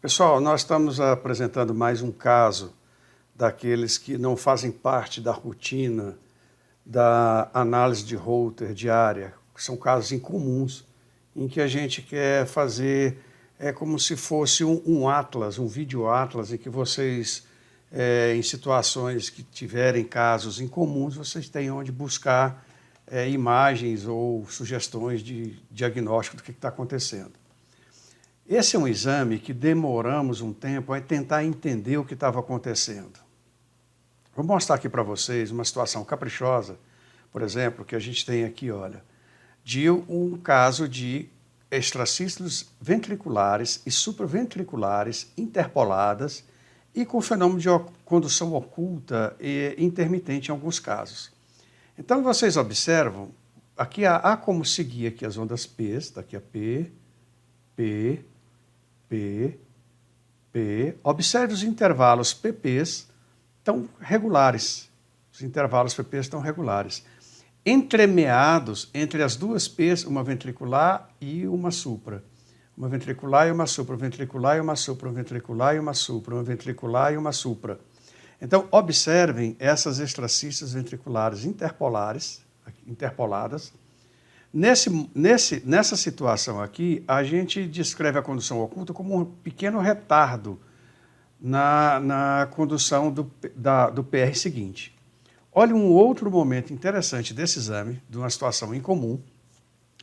Pessoal, nós estamos apresentando mais um caso daqueles que não fazem parte da rotina da análise de Holter diária, que são casos incomuns, em que a gente quer fazer, como se fosse um atlas, um vídeo atlas, em que vocês, em situações que tiverem casos incomuns, vocês têm onde buscar imagens ou sugestões de diagnóstico do que está acontecendo. Esse é um exame que demoramos um tempo a tentar entender o que estava acontecendo. Vou mostrar aqui para vocês uma situação caprichosa, por exemplo, que a gente tem aqui, olha, de um caso de extracístoles ventriculares e supraventriculares interpoladas e com fenômeno de condução oculta e intermitente em alguns casos. Então, vocês observam, aqui há como seguir aqui as ondas P, daqui a P, P, P, P. Observe os intervalos PPs estão regulares. Os intervalos PPs estão regulares. Entremeados entre as duas P's, uma ventricular e uma supra. Uma ventricular e uma supra, ventricular e uma supra, ventricular e uma supra, uma ventricular e uma supra. Então, observem essas extracístoles ventriculares interpoladas. Nessa situação aqui, a gente descreve a condução oculta como um pequeno retardo na condução do PR seguinte. Olha um outro momento interessante desse exame, de uma situação incomum,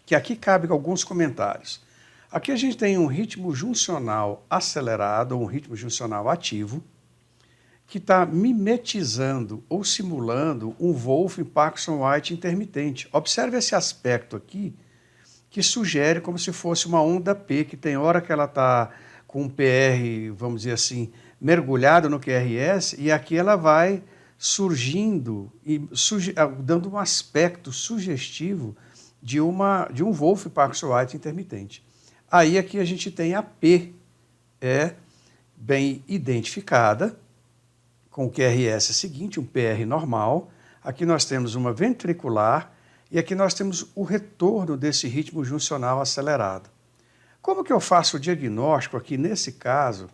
que aqui cabe alguns comentários. Aqui a gente tem um ritmo juncional acelerado, ou um ritmo juncional ativo, que está mimetizando ou simulando um Wolff-Parkinson-White intermitente. Observe esse aspecto aqui, que sugere como se fosse uma onda P, que tem hora que ela está com um PR, vamos dizer assim, mergulhado no QRS, e aqui ela vai surgindo e dando um aspecto sugestivo de um Wolff-Parkinson-White intermitente. Aí aqui a gente tem a P, bem identificada, com o QRS seguinte, um PR normal. Aqui nós temos uma ventricular e aqui nós temos o retorno desse ritmo juncional acelerado. Como que eu faço o diagnóstico aqui, nesse caso,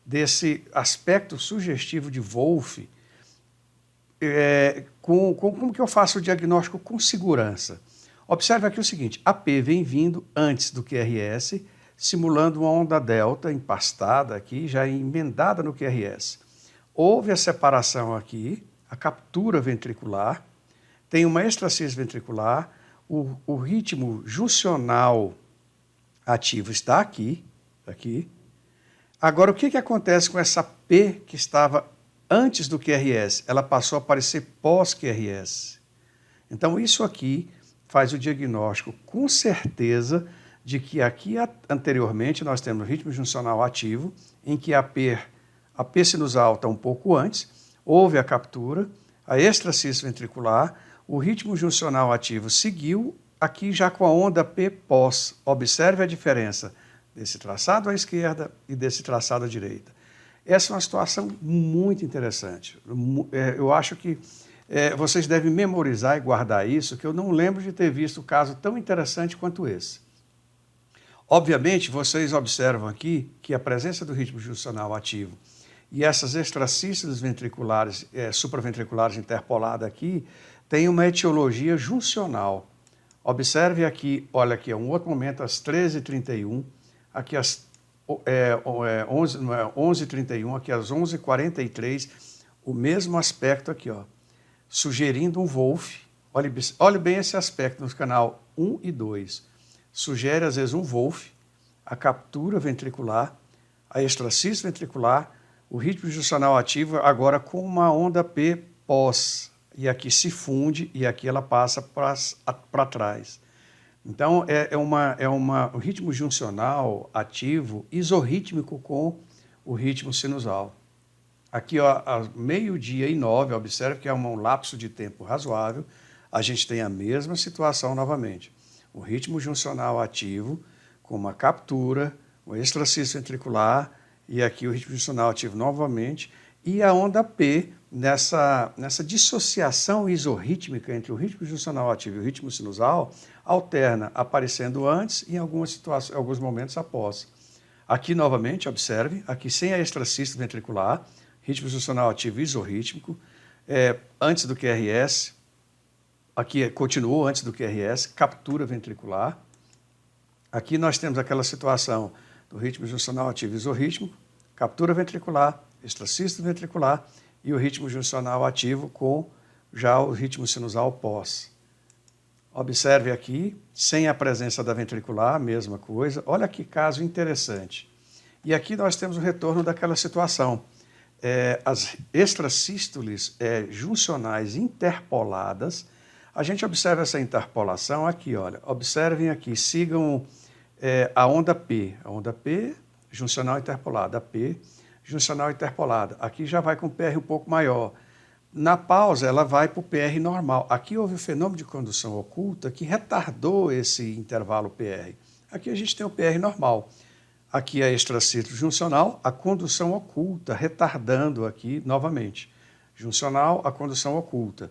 desse aspecto sugestivo de Wolff? Como que eu faço o diagnóstico com segurança? Observe aqui o seguinte, a P vem vindo antes do QRS, simulando uma onda delta empastada aqui, já emendada no QRS. Houve a separação aqui, a captura ventricular, tem uma extracístole ventricular, o ritmo juncional ativo está aqui. Agora, o que acontece com essa P que estava antes do QRS? Ela passou a aparecer pós-QRS. Então, isso aqui faz o diagnóstico com certeza de que aqui anteriormente nós temos o ritmo juncional ativo, em que a P sinusal está um pouco antes, houve a captura, a extracístole ventricular, o ritmo juncional ativo seguiu, aqui já com a onda P pós. Observe a diferença desse traçado à esquerda e desse traçado à direita. Essa é uma situação muito interessante. Eu acho que vocês devem memorizar e guardar isso, que eu não lembro de ter visto um caso tão interessante quanto esse. Obviamente, vocês observam aqui que a presença do ritmo juncional ativo e essas extracístoles ventriculares, supraventriculares interpoladas aqui, tem uma etiologia juncional. Observe aqui, olha aqui, é um outro momento, às 13h31, aqui às 11h31, aqui às 11h43, o mesmo aspecto aqui, ó, sugerindo um Wolff. Olhe bem esse aspecto no canal 1 e 2. Sugere, às vezes, um Wolff, a captura ventricular, a extracístole ventricular, o ritmo juncional ativo agora com uma onda P pós, e aqui se funde e aqui ela passa para trás. Então, o ritmo juncional ativo isorrítmico com o ritmo sinusal. Aqui, ó, a 12h09, observe que é um lapso de tempo razoável, a gente tem a mesma situação novamente. O ritmo juncional ativo com uma captura, o extracístole ventricular, e aqui o ritmo juncional ativo novamente, e a onda P, nessa dissociação isorrítmica entre o ritmo juncional ativo e o ritmo sinusal, alterna, aparecendo antes e em alguns momentos após. Aqui, novamente, observe, aqui sem a extracístole ventricular, ritmo juncional ativo isorrítmico, antes do QRS, aqui continuou antes do QRS, captura ventricular. Aqui nós temos aquela situação do ritmo juncional ativo isorrítmico, captura ventricular, extracístole ventricular e o ritmo juncional ativo com já o ritmo sinusal pós. Observe aqui, sem a presença da ventricular, mesma coisa. Olha que caso interessante. E aqui nós temos o retorno daquela situação. As extrasístoles juncionais interpoladas. A gente observa essa interpolação aqui, olha. Observem aqui, sigam a onda P. A onda P, juncional interpolada. A P, juncional interpolada. Aqui já vai com o PR um pouco maior. Na pausa, ela vai para o PR normal. Aqui houve o fenômeno de condução oculta que retardou esse intervalo PR. Aqui a gente tem o PR normal. Aqui a extracístole juncional, a condução oculta, retardando aqui novamente. Juncional, a condução oculta.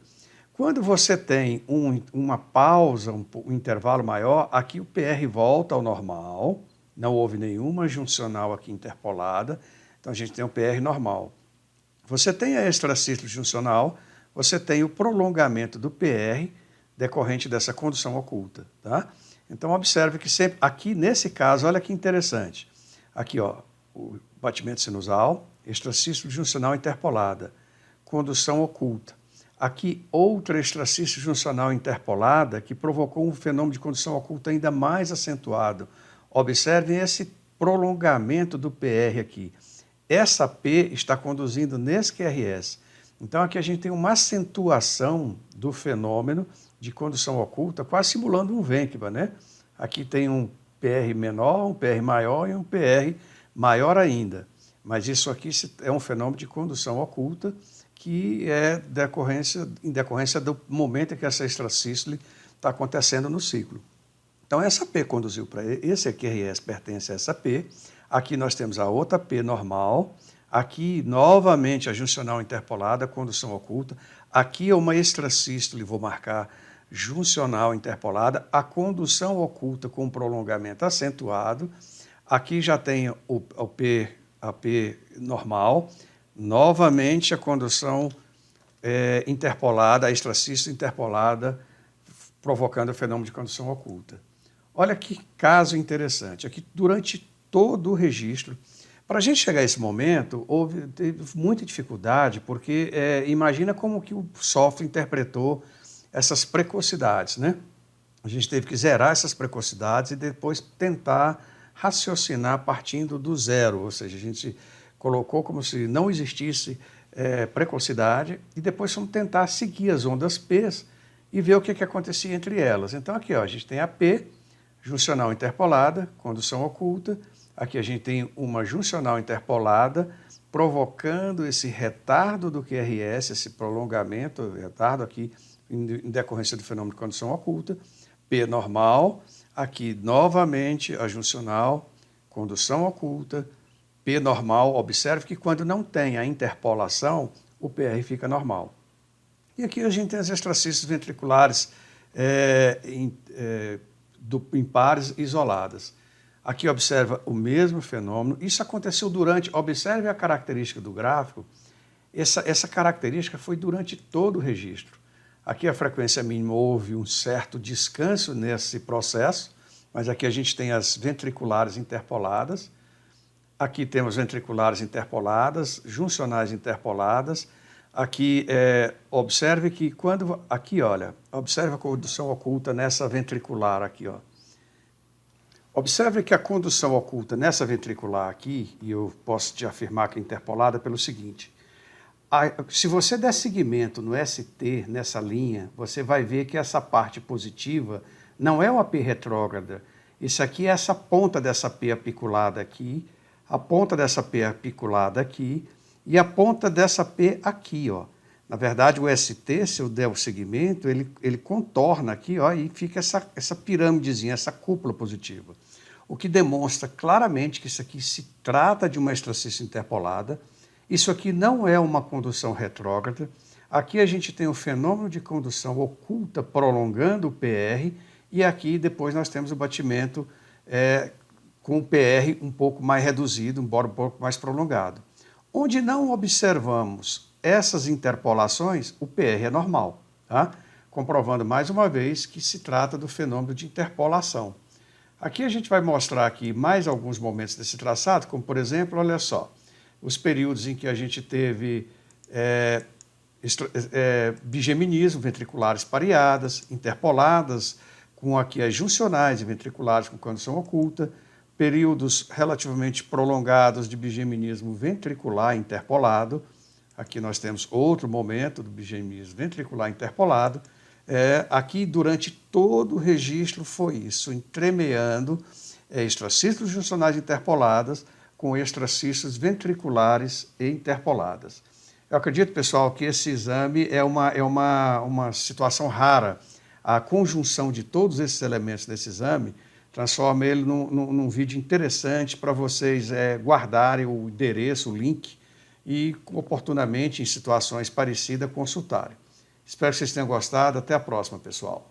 Quando você tem uma pausa, um intervalo maior, aqui o PR volta ao normal, não houve nenhuma juncional aqui interpolada, então a gente tem o PR normal. Você tem a extracístole juncional, você tem o prolongamento do PR decorrente dessa condução oculta, tá? Então observe que sempre, aqui nesse caso, olha que interessante. Aqui, ó, o batimento sinusal, extracístole juncional interpolada, condução oculta. Aqui outra extracístole juncional interpolada que provocou um fenômeno de condução oculta ainda mais acentuado. Observem esse prolongamento do PR aqui. Essa P está conduzindo nesse QRS. Então, aqui a gente tem uma acentuação do fenômeno de condução oculta, quase simulando um Ventquibus, né? Aqui tem um PR menor, um PR maior e um PR maior ainda. Mas isso aqui é um fenômeno de condução oculta que é em decorrência do momento em que essa extrasístole está acontecendo no ciclo. Então, essa P conduziu para esse QRS, pertence a essa P. Aqui nós temos a outra P normal, aqui novamente a juncional interpolada, condução oculta, aqui é uma extrasístole, vou marcar juncional interpolada, a condução oculta com prolongamento acentuado, aqui já tem a P normal, novamente a condução interpolada, a extrasístole interpolada, provocando o fenômeno de condução oculta. Olha que caso interessante, aqui durante todo o registro. Para a gente chegar a esse momento, teve muita dificuldade, porque imagina como que o software interpretou essas precocidades, né? A gente teve que zerar essas precocidades e depois tentar raciocinar partindo do zero, ou seja, a gente colocou como se não existisse precocidade e depois vamos tentar seguir as ondas P e ver o que acontecia entre elas. Então aqui, ó, a gente tem a P, juncional interpolada, condução oculta. Aqui a gente tem uma juncional interpolada, provocando esse retardo do QRS, esse prolongamento, retardo aqui em decorrência do fenômeno de condução oculta. P normal, aqui novamente a juncional, condução oculta, P normal. Observe que quando não tem a interpolação, o PR fica normal. E aqui a gente tem as extracístoles ventriculares em pares isoladas. Aqui observa o mesmo fenômeno. Isso aconteceu observe a característica do gráfico, essa característica foi durante todo o registro. Aqui a frequência mínima houve um certo descanso nesse processo, mas aqui a gente tem as ventriculares interpoladas, aqui temos ventriculares interpoladas, juncionais interpoladas. Aqui, observe que quando, aqui olha, observe a condução oculta nessa ventricular aqui, ó. Observe que a condução oculta nessa ventricular aqui, e eu posso te afirmar que é interpolada pelo seguinte, se você der seguimento no ST, nessa linha, você vai ver que essa parte positiva não é uma P retrógrada, isso aqui é essa ponta dessa P apiculada aqui, a ponta dessa P apiculada aqui, e a ponta dessa P aqui, ó. Na verdade, o ST, se eu der o segmento, ele contorna aqui, ó, e fica essa pirâmidezinha, essa cúpula positiva. O que demonstra claramente que isso aqui se trata de uma extracístole interpolada. Isso aqui não é uma condução retrógrada. Aqui a gente tem o fenômeno de condução oculta prolongando o PR, e aqui depois nós temos o batimento com o PR um pouco mais reduzido, embora um pouco mais prolongado. Onde não observamos essas interpolações, o PR é normal, tá? Comprovando mais uma vez que se trata do fenômeno de interpolação. Aqui a gente vai mostrar aqui mais alguns momentos desse traçado, como por exemplo, olha só, os períodos em que a gente teve bigeminismo, ventriculares pareadas, interpoladas, com aqui as juncionais e ventriculares com condição oculta, períodos relativamente prolongados de bigeminismo ventricular interpolado. Aqui nós temos outro momento do bigeminismo ventricular interpolado. Aqui, durante todo o registro, foi isso, entremeando extracístoles juncionais interpoladas com extracístoles ventriculares e interpoladas. Eu acredito, pessoal, que esse exame é uma situação rara. A conjunção de todos esses elementos desse exame transforma ele num vídeo interessante para vocês guardarem o endereço, o link, e oportunamente, em situações parecidas, consultarem. Espero que vocês tenham gostado. Até a próxima, pessoal.